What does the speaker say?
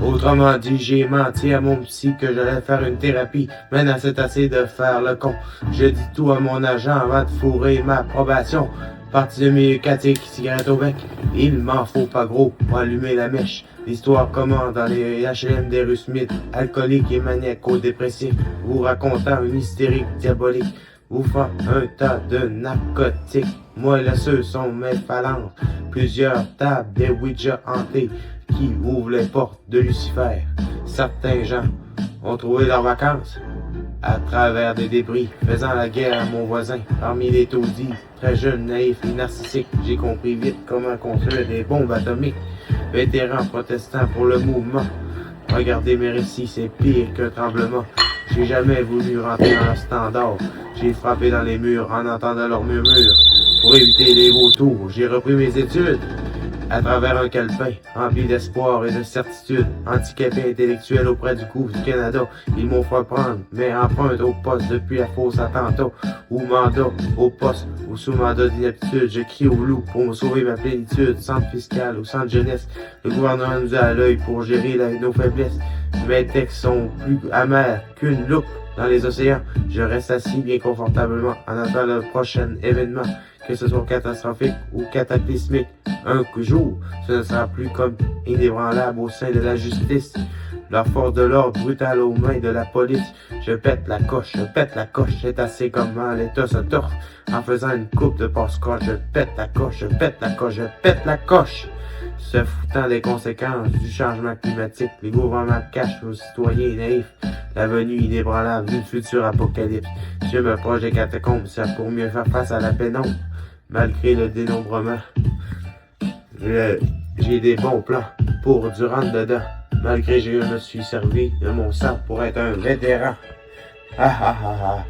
Autrement dit, j'ai menti à mon psy que j'allais faire une thérapie. Maintenant, c'est assez de faire le con. Je dis tout à mon agent avant de fourrer ma probation. Parti de mes catiques, cigarette au bec. Il m'en faut pas gros pour allumer la mèche. L'histoire commence dans les HLM des rues Smith, alcooliques et maniaco-dépressifs, vous racontant une hystérique diabolique, vous font un tas de narcotiques. Moi, là, ceux sont mes phalanges. Plusieurs tables des Ouija hantées qui ouvrent les portes de Lucifer. Certains gens ont trouvé leurs vacances à travers des débris, faisant la guerre à mon voisin. Parmi les taudis, très jeune, naïf et narcissique, j'ai compris vite comment construire des bombes atomiques. Vétéran protestant pour le mouvement. Regardez mes récits, c'est pire qu'un tremblement. J'ai jamais voulu rentrer dans leur standard. J'ai frappé dans les murs en entendant leurs murmures. Pour éviter les vautours, j'ai repris mes études. À travers un calepin, rempli d'espoir et de certitude, handicapé intellectuel auprès du couvre du Canada, ils m'ont fait prendre, mais empreinte au poste depuis la fausse attentat, ou mandat au poste, ou sous mandat d'inaptitude, je crie au loup pour me sauver ma plénitude, centre fiscal ou centre jeunesse, le gouvernement nous a à l'œil pour gérer nos faiblesses, mes textes sont plus amers qu'une loupe dans les océans, je reste assis bien confortablement en attendant le prochain événement, que ce soit catastrophique ou cataclysmique. Un jour, ce ne sera plus comme inébranlable au sein de la justice. La force de l'ordre brutale aux mains de la police. Je pète la coche, c'est assez comment l'État se torche en faisant une coupe de passe-coche. Je pète la coche, je pète la coche. Se foutant des conséquences du changement climatique, les gouvernements cachent aux citoyens naïfs la venue inébranlable d'une future apocalypse. Je me proche des catacombes, c'est pour mieux faire face à la pénombre. Malgré le dénombrement, j'ai des bons plans pour du rentre-dedans. Malgré que je me suis servi de mon sang pour être un vétéran. Ah ah ah ah.